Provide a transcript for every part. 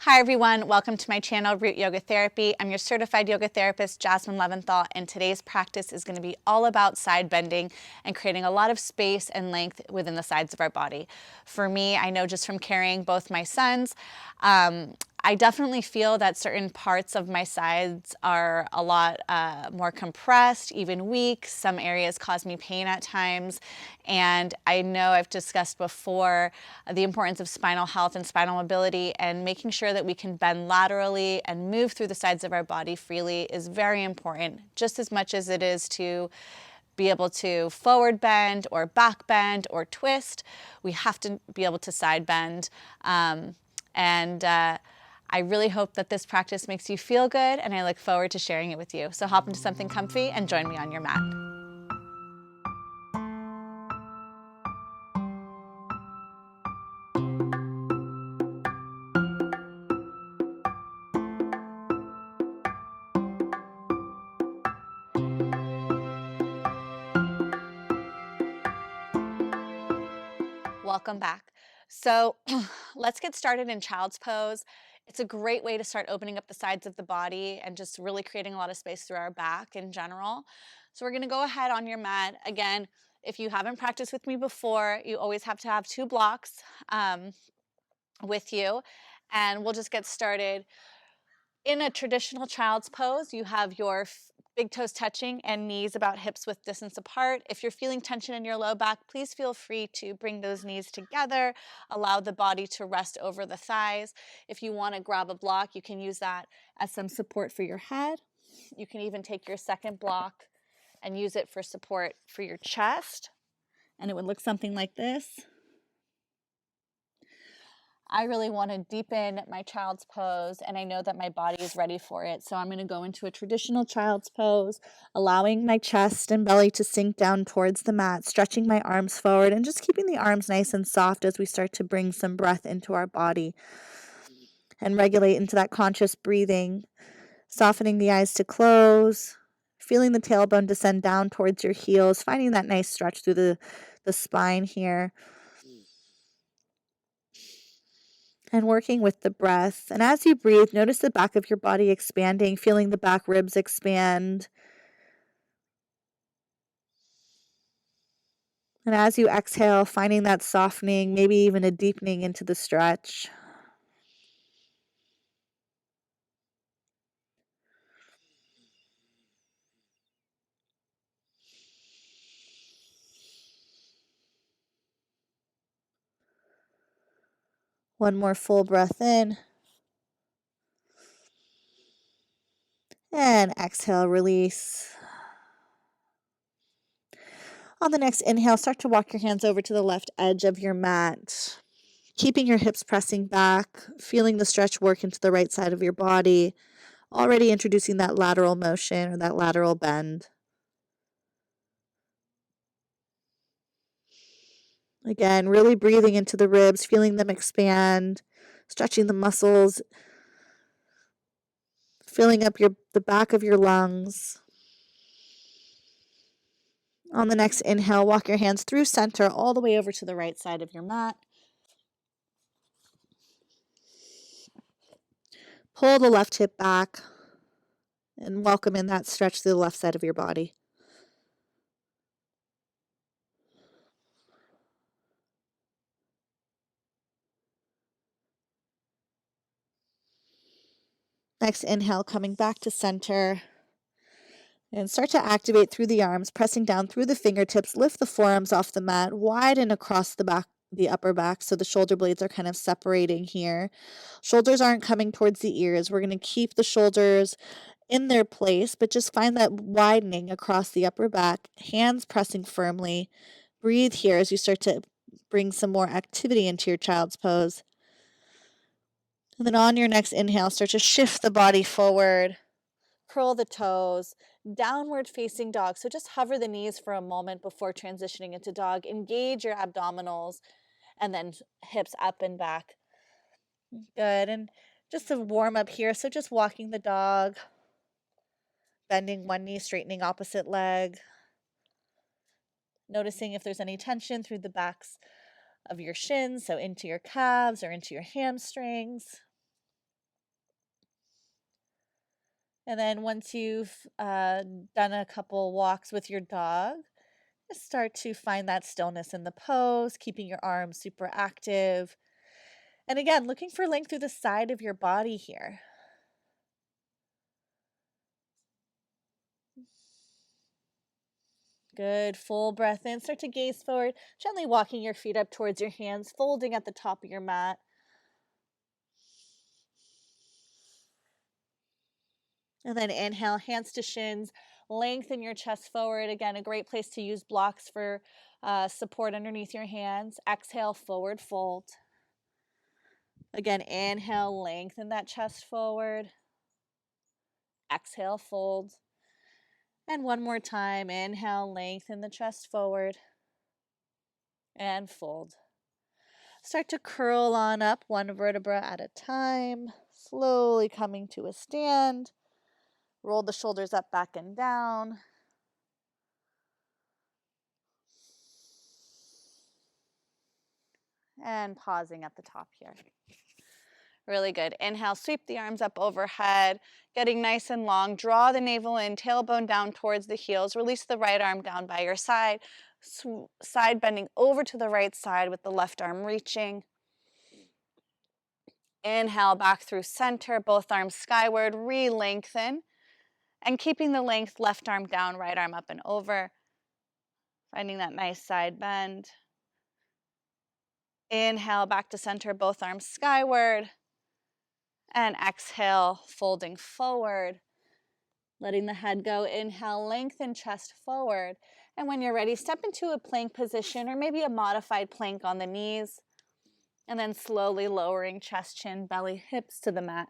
Hi everyone, welcome to my channel, Root Yoga Therapy. I'm your certified yoga therapist, Jasmine Leventhal, and today's practice is going to be all about side bending and creating a lot of space and length within the sides of our body. For me, I know just from carrying both my sons, I definitely feel that certain parts of my sides are a lot more compressed, even weak. Some areas cause me pain at times. And I know I've discussed before the importance of spinal health and spinal mobility, and making sure that we can bend laterally and move through the sides of our body freely is very important, just as much as it is to be able to forward bend or back bend or twist. We have to be able to side bend. I really hope that this practice makes you feel good, and I look forward to sharing it with you. So hop into something comfy and join me on your mat. Welcome back. So let's get started in child's pose. It's a great way to start opening up the sides of the body and just really creating a lot of space through our back in general. So we're going to go ahead on your mat. Again, if you haven't practiced with me before, you always have to have two blocks with you. And we'll just get started. In a traditional child's pose, you have your big toes touching and knees about hips width distance apart. If you're feeling tension in your low back, please feel free to bring those knees together. Allow the body to rest over the thighs. If you want to grab a block, you can use that as some support for your head. You can even take your second block and use it for support for your chest. And it would look something like this. I really want to deepen my child's pose, and I know that my body is ready for it. So I'm going to go into a traditional child's pose, allowing my chest and belly to sink down towards the mat, stretching my arms forward, and just keeping the arms nice and soft as we start to bring some breath into our body and regulate into that conscious breathing, softening the eyes to close, feeling the tailbone descend down towards your heels, finding that nice stretch through the spine here. And working with the breath. And as you breathe, notice the back of your body expanding, feeling the back ribs expand. And as you exhale, finding that softening, maybe even a deepening into the stretch. One more full breath in. And exhale, release. On the next inhale, start to walk your hands over to the left edge of your mat, keeping your hips pressing back, feeling the stretch work into the right side of your body, already introducing that lateral motion or that lateral bend. Again, really breathing into the ribs, feeling them expand, stretching the muscles, filling up the back of your lungs. On the next inhale, walk your hands through center all the way over to the right side of your mat. Pull the left hip back and welcome in that stretch to the left side of your body. Next inhale, coming back to center. And start to activate through the arms, pressing down through the fingertips. Lift the forearms off the mat, widen across the back, the upper back, so the shoulder blades are kind of separating here. Shoulders aren't coming towards the ears. We're going to keep the shoulders in their place, but just find that widening across the upper back, hands pressing firmly. Breathe here as you start to bring some more activity into your child's pose. And then on your next inhale, start to shift the body forward. Curl the toes, downward facing dog. So just hover the knees for a moment before transitioning into dog. Engage your abdominals and then hips up and back. Good. And just to warm up here, so just walking the dog, bending one knee, straightening opposite leg. Noticing if there's any tension through the backs of your shins, so into your calves or into your hamstrings. And then once you've done a couple walks with your dog, just start to find that stillness in the pose, keeping your arms super active. And again, looking for length through the side of your body here. Good. Full breath in. Start to gaze forward, gently walking your feet up towards your hands, folding at the top of your mat. And then inhale, hands to shins, lengthen your chest forward. Again, a great place to use blocks for support underneath your hands. Exhale, forward fold. Again, inhale, lengthen that chest forward. Exhale, fold. And one more time, inhale, lengthen the chest forward. And fold. Start to curl on up one vertebra at a time, slowly coming to a stand. Roll the shoulders up, back, and down. And pausing at the top here. Really good. Inhale, sweep the arms up overhead, getting nice and long. Draw the navel in, tailbone down towards the heels. Release the right arm down by your side. Side bending over to the right side with the left arm reaching. Inhale, back through center, both arms skyward, re-lengthen. And keeping the length, left arm down, right arm up and over. Finding that nice side bend. Inhale, back to center, both arms skyward. And exhale, folding forward. Letting the head go. Inhale, lengthen chest forward. And when you're ready, step into a plank position or maybe a modified plank on the knees. And then slowly lowering chest, chin, belly, hips to the mat.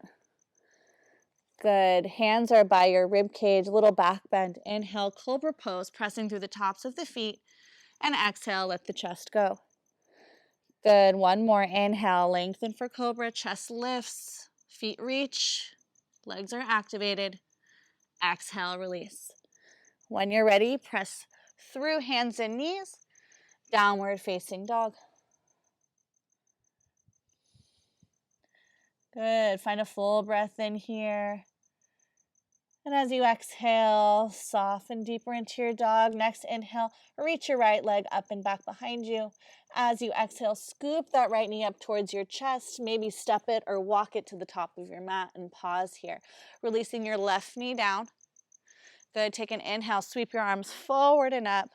Good. Hands are by your rib cage, little back bend. Inhale, cobra pose, pressing through the tops of the feet. And exhale, let the chest go. Good. One more. Inhale, lengthen for cobra, chest lifts, feet reach, legs are activated. Exhale, release. When you're ready, press through hands and knees, downward facing dog. Good. Find a full breath in here. And as you exhale, soften deeper into your dog. Next inhale, reach your right leg up and back behind you. As you exhale, scoop that right knee up towards your chest. Maybe step it or walk it to the top of your mat and pause here. Releasing your left knee down. Good. Take an inhale, sweep your arms forward and up.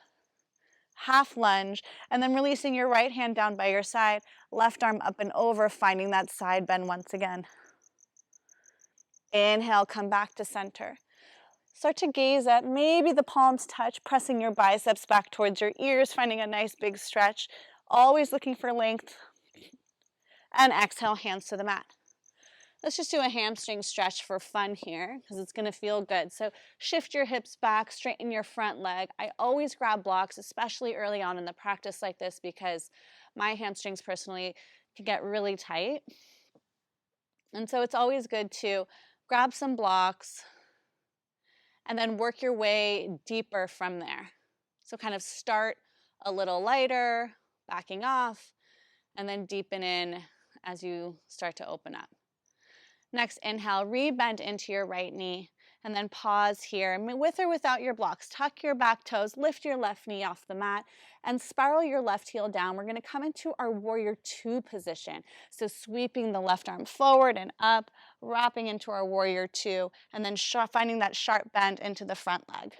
Half lunge, and then releasing your right hand down by your side, left arm up and over, finding that side bend once again. Inhale, come back to center. Start to gaze at maybe the palms touch, pressing your biceps back towards your ears, finding a nice big stretch, always looking for length. And exhale, hands to the mat. Let's just do a hamstring stretch for fun here because it's going to feel good. So shift your hips back, straighten your front leg. I always grab blocks, especially early on in the practice like this, because my hamstrings personally can get really tight. And so it's always good to grab some blocks and then work your way deeper from there. So kind of start a little lighter, backing off, and then deepen in as you start to open up. Next, inhale, re-bend into your right knee, and then pause here. With or without your blocks, tuck your back toes, lift your left knee off the mat, and spiral your left heel down. We're going to come into our warrior two position. So sweeping the left arm forward and up, wrapping into our warrior two, and then finding that sharp bend into the front leg.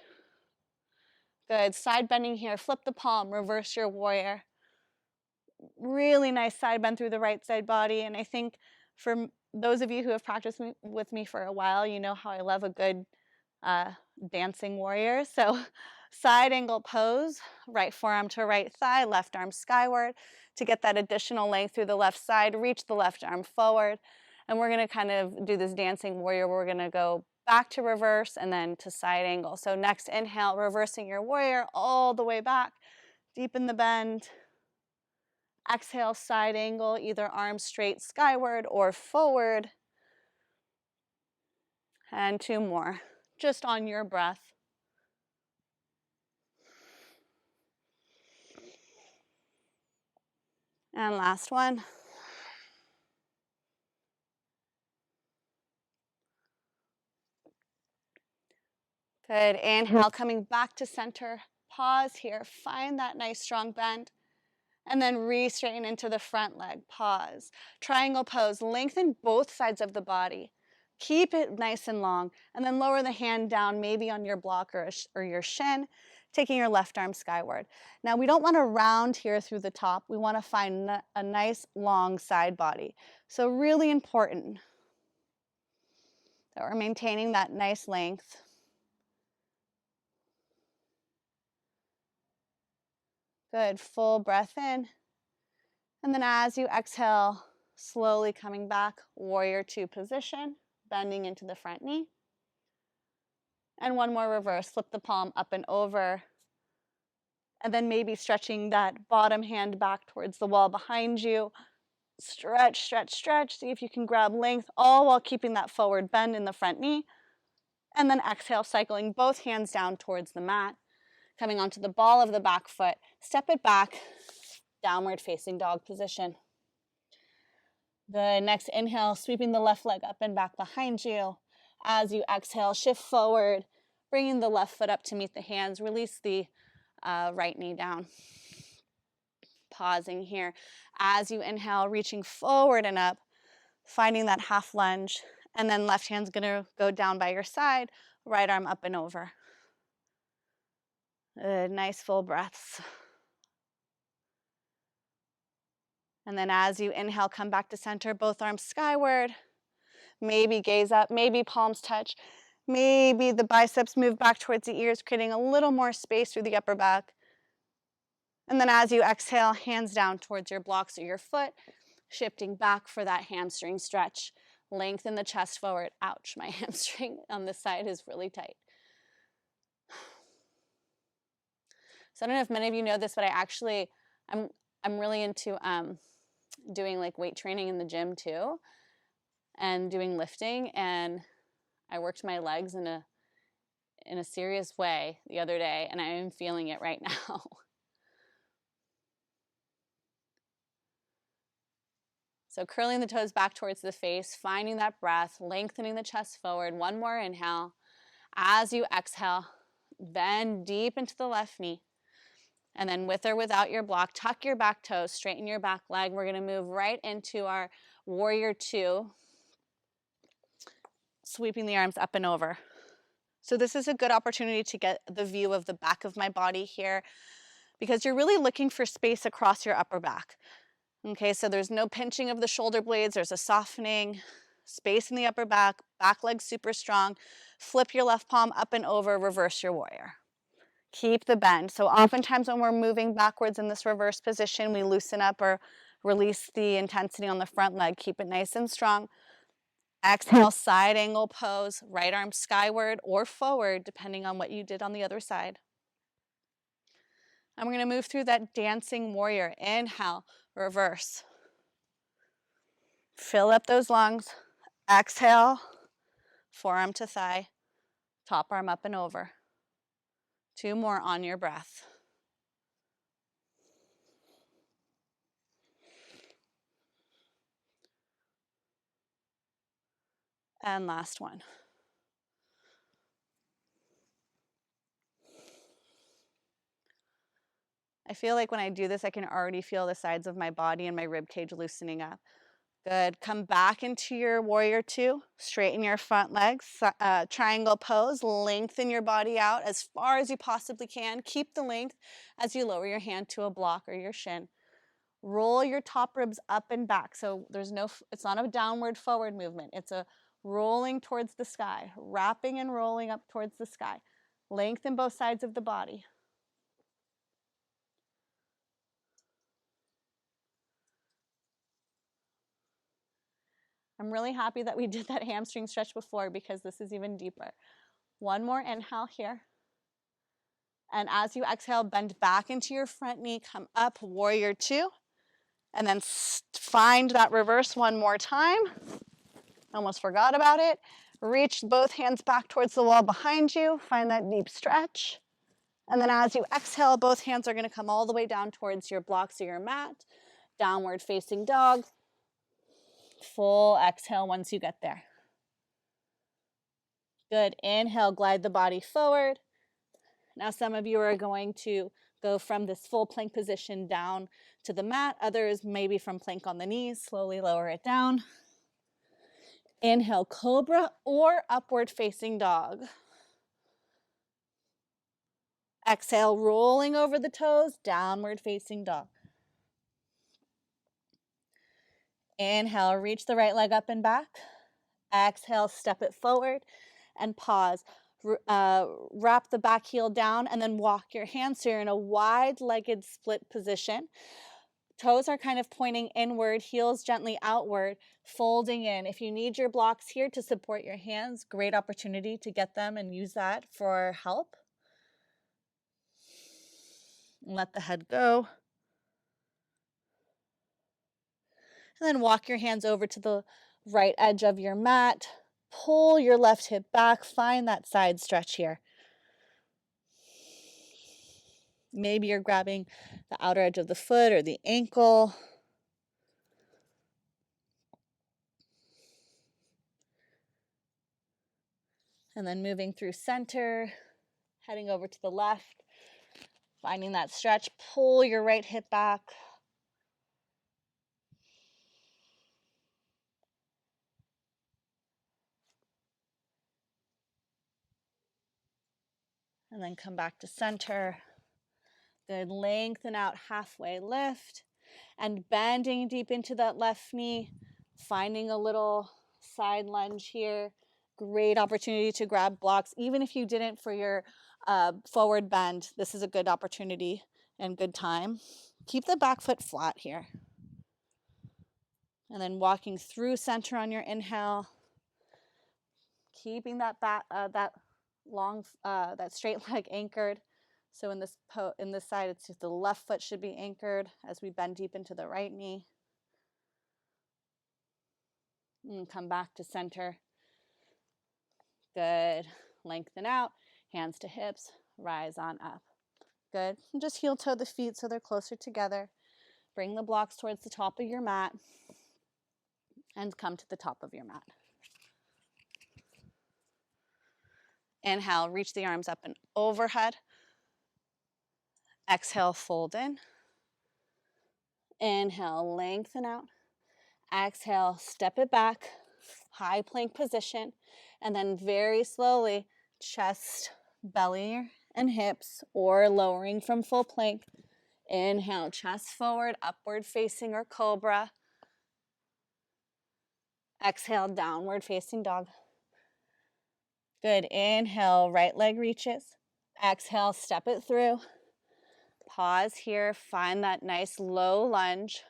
Good. Side bending here. Flip the palm, reverse your warrior. Really nice side bend through the right side body, and I think for those of you who have practiced with me for a while, you know how I love a good dancing warrior. So side angle pose, right forearm to right thigh, left arm skyward. To get that additional length through the left side, reach the left arm forward. And we're going to kind of do this dancing warrior. We're going to go back to reverse and then to side angle. So next inhale, reversing your warrior all the way back. Deepen the bend. Exhale, side angle, either arms straight skyward or forward. And two more, just on your breath. And last one. Good. Inhale, coming back to center. Pause here. Find that nice strong bend. And then re-straighten into the front leg. Pause. Triangle pose. Lengthen both sides of the body. Keep it nice and long. And then lower the hand down, maybe on your block or your shin, taking your left arm skyward. Now, we don't want to round here through the top. We want to find a nice long side body. So really important that we're maintaining that nice length. Good. Full breath in. And then as you exhale, slowly coming back, warrior two position, bending into the front knee. And one more reverse, flip the palm up and over. And then maybe stretching that bottom hand back towards the wall behind you. Stretch, stretch, stretch. See if you can grab length, all while keeping that forward bend in the front knee. And then exhale, cycling both hands down towards the mat. Coming onto the ball of the back foot. Step it back, downward facing dog position. The next inhale, sweeping the left leg up and back behind you. As you exhale, shift forward, bringing the left foot up to meet the hands. Release the right knee down. Pausing here. As you inhale, reaching forward and up, finding that half lunge. And then left hand's going to go down by your side, right arm up and over. Nice full breaths. And then as you inhale, come back to center, both arms skyward. Maybe gaze up, maybe palms touch. Maybe the biceps move back towards the ears, creating a little more space through the upper back. And then as you exhale, hands down towards your blocks or your foot, shifting back for that hamstring stretch. Lengthen the chest forward. Ouch, my hamstring on this side is really tight. So I don't know if many of you know this, but I'm really into doing like weight training in the gym too, and doing lifting. And I worked my legs in a serious way the other day, and I am feeling it right now. So curling the toes back towards the face, finding that breath, lengthening the chest forward. One more inhale. As you exhale, bend deep into the left knee. And then with or without your block, tuck your back toes, straighten your back leg. We're going to move right into our warrior two, sweeping the arms up and over. So this is a good opportunity to get the view of the back of my body here, because you're really looking for space across your upper back. Okay, so there's no pinching of the shoulder blades. There's a softening, space in the upper back leg super strong. Flip your left palm up and over, reverse your warrior. Keep the bend. So oftentimes when we're moving backwards in this reverse position, we loosen up or release the intensity on the front leg. Keep it nice and strong. Exhale, side angle pose, right arm skyward or forward, depending on what you did on the other side. And we're going to move through that dancing warrior. Inhale, reverse. Fill up those lungs. Exhale, forearm to thigh, top arm up and over. 2 more on your breath. And last one. I feel like when I do this, I can already feel the sides of my body and my rib cage loosening up. Good. Come back into your warrior two. Straighten your front legs. Triangle pose. Lengthen your body out as far as you possibly can. Keep the length as you lower your hand to a block or your shin. Roll your top ribs up and back. So it's not a downward forward movement. It's a rolling towards the sky, wrapping and rolling up towards the sky. Lengthen both sides of the body. I'm really happy that we did that hamstring stretch before, because this is even deeper. One more inhale here. And as you exhale, bend back into your front knee, come up, warrior two. And then find that reverse one more time. Almost forgot about it. Reach both hands back towards the wall behind you. Find that deep stretch. And then as you exhale, both hands are going to come all the way down towards your blocks or your mat. Downward facing dog. Full exhale once you get there. Good. Inhale, glide the body forward. Now some of you are going to go from this full plank position down to the mat. Others maybe from plank on the knees. Slowly lower it down. Inhale, cobra or upward facing dog. Exhale, rolling over the toes, downward facing dog. Inhale, reach the right leg up and back. Exhale, step it forward and pause. Wrap the back heel down and then walk your hands. So you're in a wide-legged split position. Toes are kind of pointing inward, heels gently outward, folding in. If you need your blocks here to support your hands, great opportunity to get them and use that for help. Let the head go. And then walk your hands over to the right edge of your mat. Pull your left hip back. Find that side stretch here. Maybe you're grabbing the outer edge of the foot or the ankle. And then moving through center, heading over to the left. Finding that stretch. Pull your right hip back. And then come back to center. Good. Lengthen out, halfway lift. And bending deep into that left knee. Finding a little side lunge here. Great opportunity to grab blocks. Even if you didn't for your forward bend, this is a good opportunity and good time. Keep the back foot flat here. And then walking through center on your inhale. Keeping that that straight leg anchored. So in this side, it's just the left foot should be anchored as we bend deep into the right knee. And come back to center. Good. Lengthen out, hands to hips, rise on up. Good. And just heel toe the feet so they're closer together. Bring the blocks towards the top of your mat and come to the top of your mat. Inhale, reach the arms up and overhead. Exhale, fold in. Inhale, lengthen out. Exhale, step it back, high plank position, and then very slowly, chest, belly, and hips, or lowering from full plank. Inhale, chest forward, upward facing or cobra. Exhale, downward facing dog. Good. Inhale, right leg reaches. Exhale, step it through. Pause here, find that nice low lunge.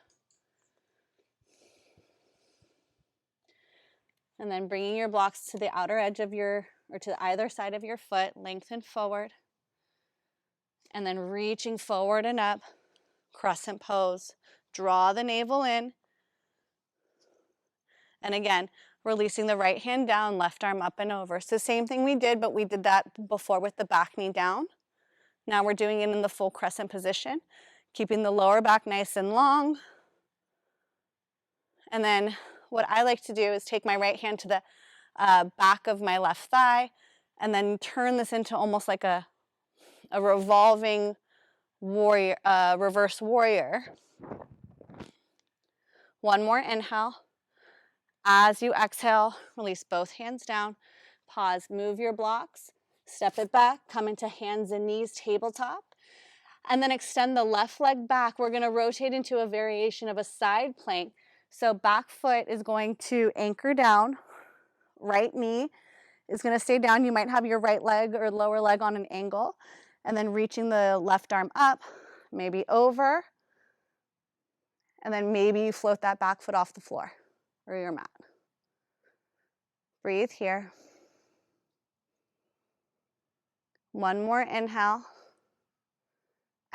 And then bringing your blocks to the outer edge of or to either side of your foot, lengthen forward. And then reaching forward and up, crescent pose. Draw the navel in. And again, releasing the right hand down, left arm up and over. So same thing we did, but we did that before with the back knee down. Now we're doing it in the full crescent position, keeping the lower back nice and long. And then what I like to do is take my right hand to the back of my left thigh and then turn this into almost like a revolving warrior, reverse warrior. One more inhale. As you exhale, release both hands down. Pause, move your blocks, step it back, come into hands and knees, tabletop, and then extend the left leg back. We're going to rotate into a variation of a side plank. So back foot is going to anchor down, right knee is going to stay down. You might have your right leg or lower leg on an angle, and then reaching the left arm up, maybe over, and then maybe you float that back foot off the floor or your mat. Breathe here. One more inhale.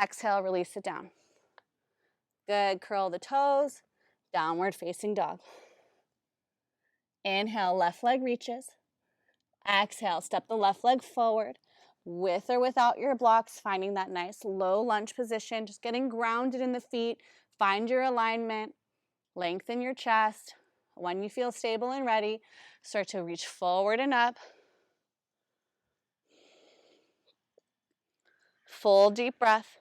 Exhale, release it down. Good, curl the toes, downward facing dog. Inhale, left leg reaches. Exhale, step the left leg forward with or without your blocks, finding that nice low lunge position, just getting grounded in the feet. Find your alignment, lengthen your chest. When you feel stable and ready, start to reach forward and up. Full deep breath.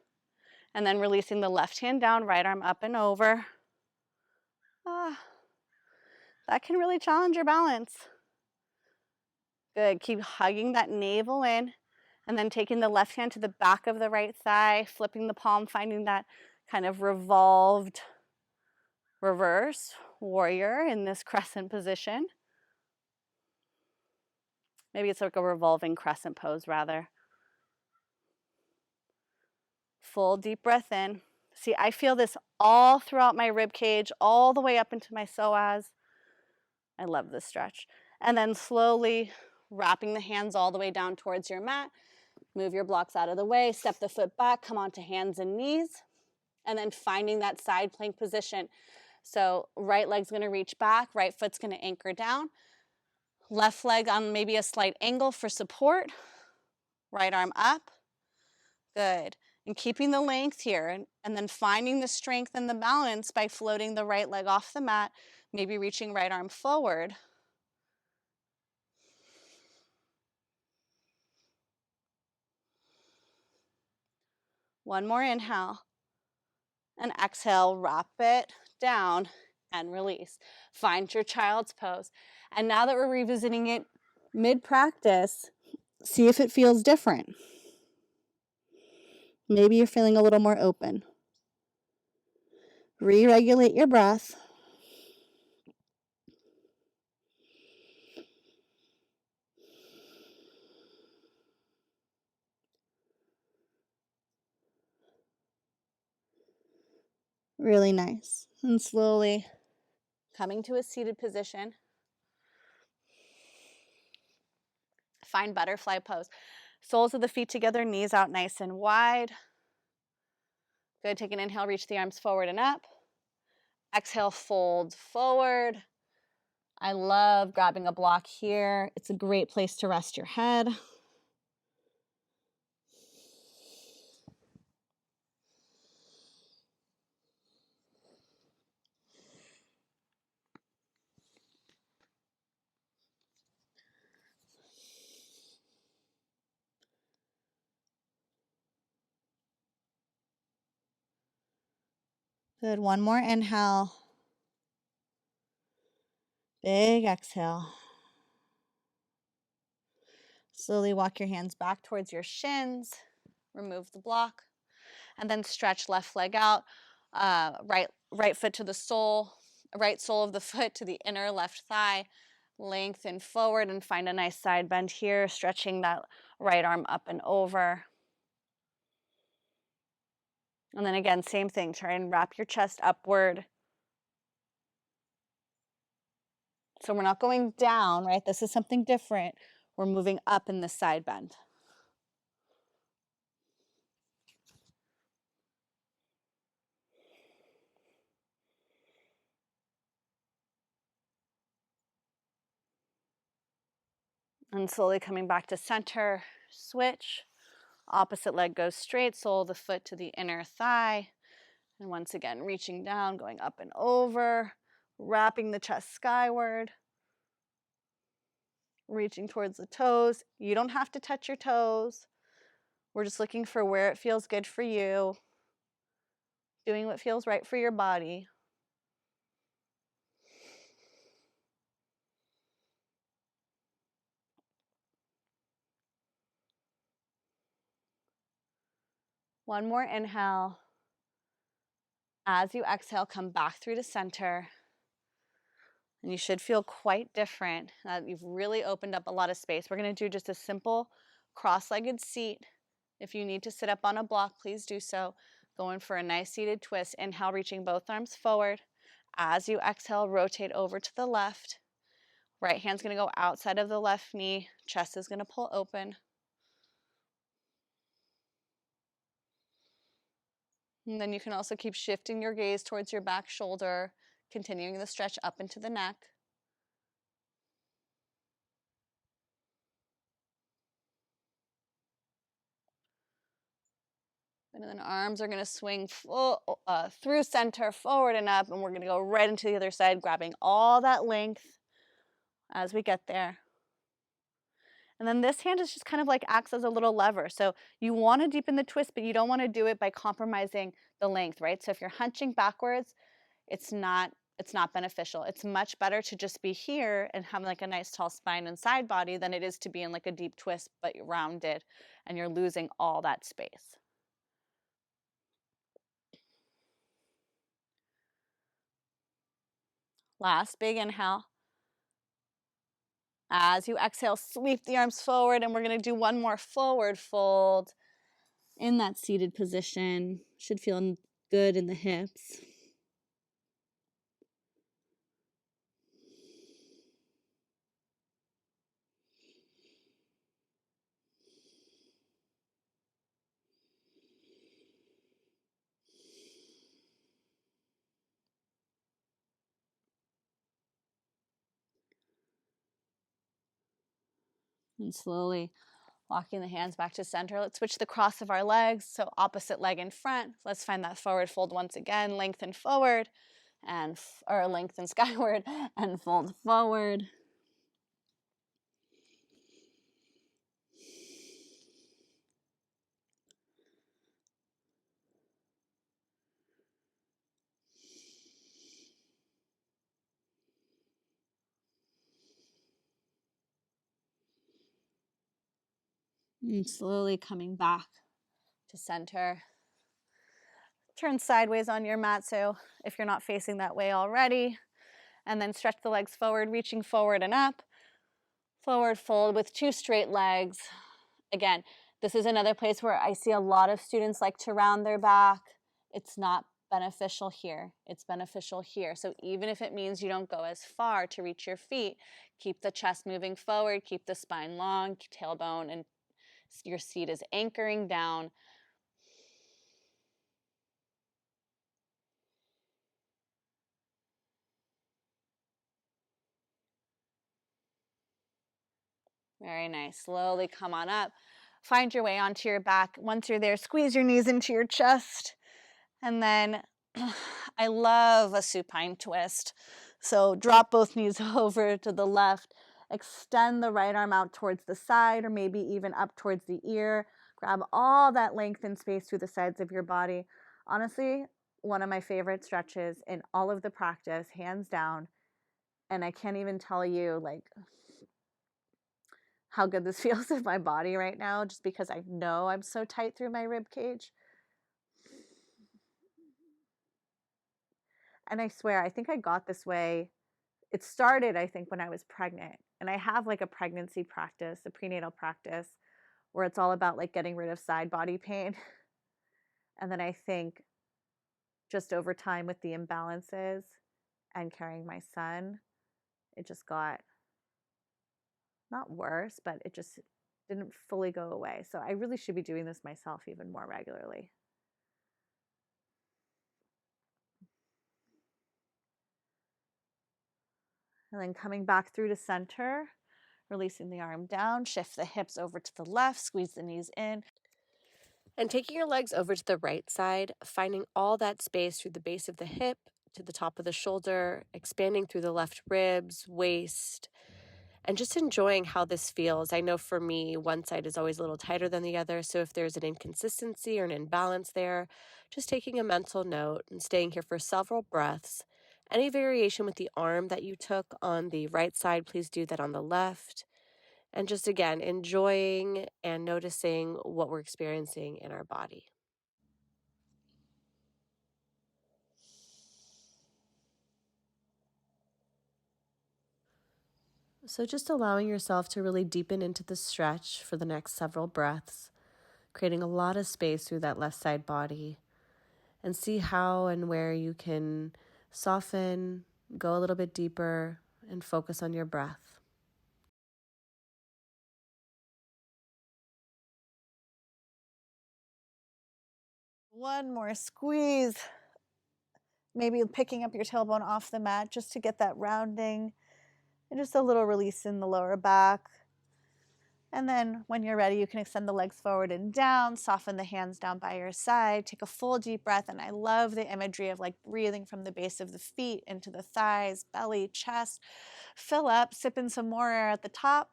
And then releasing the left hand down, right arm up and over. That can really challenge your balance. Good. Keep hugging that navel in. And then taking the left hand to the back of the right thigh, flipping the palm, finding that kind of revolved reverse warrior in this crescent position. Maybe it's like a revolving crescent pose rather. Full deep breath in. See, I feel this all throughout my rib cage, all the way up into my psoas. I love this stretch. And then slowly wrapping the hands all the way down towards your mat. Move your blocks out of the way, step the foot back, come onto hands and knees, and then finding that side plank position. So right leg's gonna reach back, right foot's gonna anchor down, left leg on maybe a slight angle for support, right arm up, good. And keeping the length here, and then finding the strength and the balance by floating the right leg off the mat, maybe reaching right arm forward. One more inhale, and exhale, wrap it down and release. Find your child's pose. And now that we're revisiting it mid-practice, see if it feels different. Maybe you're feeling a little more open. Re-regulate your breath. Really nice. And slowly coming to a seated position. Find butterfly pose. Soles of the feet together, knees out nice and wide. Good, take an inhale, reach the arms forward and up. Exhale, fold forward. I love grabbing a block here. It's a great place to rest your head. Good, one more inhale. Big exhale. Slowly walk your hands back towards your shins. Remove the block. And then stretch left leg out. Right foot to the sole. Right sole of the foot to the inner left thigh. Lengthen forward and find a nice side bend here. Stretching that right arm up and over. And then again, same thing. Try and wrap your chest upward. So we're not going down, right? This is something different. We're moving up in the side bend. And slowly coming back to center, switch. Opposite leg goes straight, sole of the foot to the inner thigh. And once again, reaching down, going up and over, wrapping the chest skyward, reaching towards the toes. You don't have to touch your toes. We're just looking for where it feels good for you, doing what feels right for your body. One more inhale. As you exhale, come back through to center. And you should feel quite different. You've really opened up a lot of space. We're going to do just a simple cross-legged seat. If you need to sit up on a block, please do so. Going for a nice seated twist. Inhale, reaching both arms forward. As you exhale, rotate over to the left. Right hand's going to go outside of the left knee. Chest is going to pull open. And then you can also keep shifting your gaze towards your back shoulder, continuing the stretch up into the neck. And then arms are going to swing through center, forward and up, and we're going to go right into the other side, grabbing all that length as we get there. And then this hand is just kind of like acts as a little lever. So you want to deepen the twist, but you don't want to do it by compromising the length, right? So if you're hunching backwards, it's not beneficial. It's much better to just be here and have like a nice tall spine and side body than it is to be in like a deep twist but you're rounded and you're losing all that space. Last big inhale. As you exhale, sweep the arms forward, and we're going to do one more forward fold in that seated position. Should feel good in the hips. And slowly walking the hands back to center. Let's switch the cross of our legs. So opposite leg in front. Let's find that forward fold once again. Lengthen forward or lengthen skyward and fold forward. And slowly coming back to center. Turn sideways on your mat, so if you're not facing that way already. And then stretch the legs forward, reaching forward and up. Forward fold with two straight legs. Again, this is another place where I see a lot of students like to round their back. It's not beneficial here. It's beneficial here. So even if it means you don't go as far to reach your feet, keep the chest moving forward, keep the spine long, tailbone and your seat is anchoring down. Very nice. Slowly come on up. Find your way onto your back. Once you're there, squeeze your knees into your chest. And then I love a supine twist. So drop both knees over to the left. Extend the right arm out towards the side or maybe even up towards the ear. Grab all that length and space through the sides of your body. Honestly, one of my favorite stretches in all of the practice, hands down. And I can't even tell you like how good this feels in my body right now, just because I know I'm so tight through my rib cage. And I swear, I think I got this way. It started, I think, when I was pregnant. And I have like a pregnancy practice, a prenatal practice, where it's all about like getting rid of side body pain. And then I think just over time with the imbalances and carrying my son, it just got not worse, but it just didn't fully go away. So I really should be doing this myself even more regularly. And then coming back through to center, releasing the arm down, shift the hips over to the left, squeeze the knees in. And taking your legs over to the right side, finding all that space through the base of the hip to the top of the shoulder, expanding through the left ribs, waist, and just enjoying how this feels. I know for me, one side is always a little tighter than the other. So if there's an inconsistency or an imbalance there, just taking a mental note and staying here for several breaths. Any variation with the arm that you took on the right side, please do that on the left. And just again, enjoying and noticing what we're experiencing in our body. So just allowing yourself to really deepen into the stretch for the next several breaths, creating a lot of space through that left side body, and see how and where you can soften, go a little bit deeper, and focus on your breath. One more squeeze. Maybe picking up your tailbone off the mat just to get that rounding and just a little release in the lower back. And then when you're ready, you can extend the legs forward and down, soften the hands down by your side, take a full deep breath. And I love the imagery of like breathing from the base of the feet into the thighs, belly, chest. Fill up, sip in some more air at the top.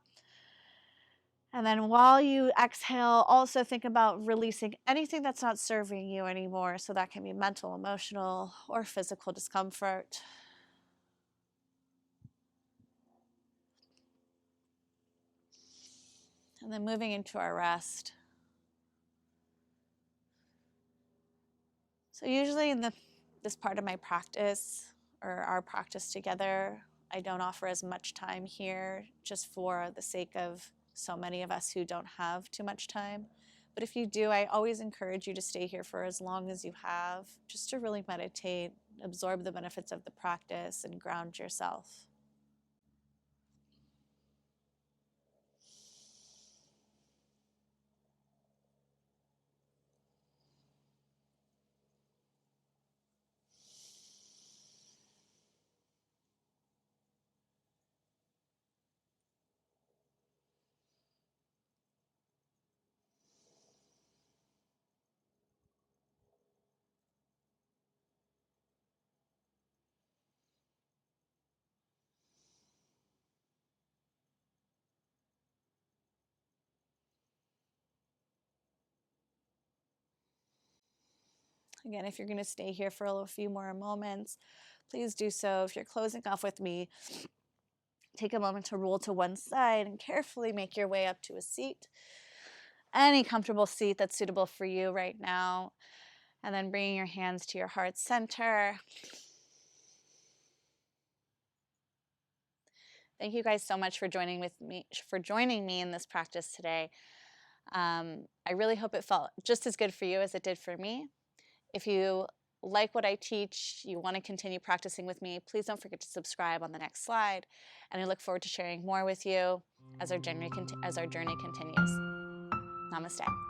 And then while you exhale, also think about releasing anything that's not serving you anymore. So that can be mental, emotional, or physical discomfort. And then moving into our rest. So usually in this part of my practice, or our practice together, I don't offer as much time here just for the sake of so many of us who don't have too much time. But if you do, I always encourage you to stay here for as long as you have, just to really meditate, absorb the benefits of the practice, and ground yourself. Again, if you're going to stay here for a few more moments, please do so. If you're closing off with me, take a moment to roll to one side and carefully make your way up to a seat. Any comfortable seat that's suitable for you right now. And then bringing your hands to your heart center. Thank you guys so much for joining me in this practice today. I really hope it felt just as good for you as it did for me. If you like what I teach, you want to continue practicing with me, please don't forget to subscribe on the next slide. And I look forward to sharing more with you as our journey continues. Namaste.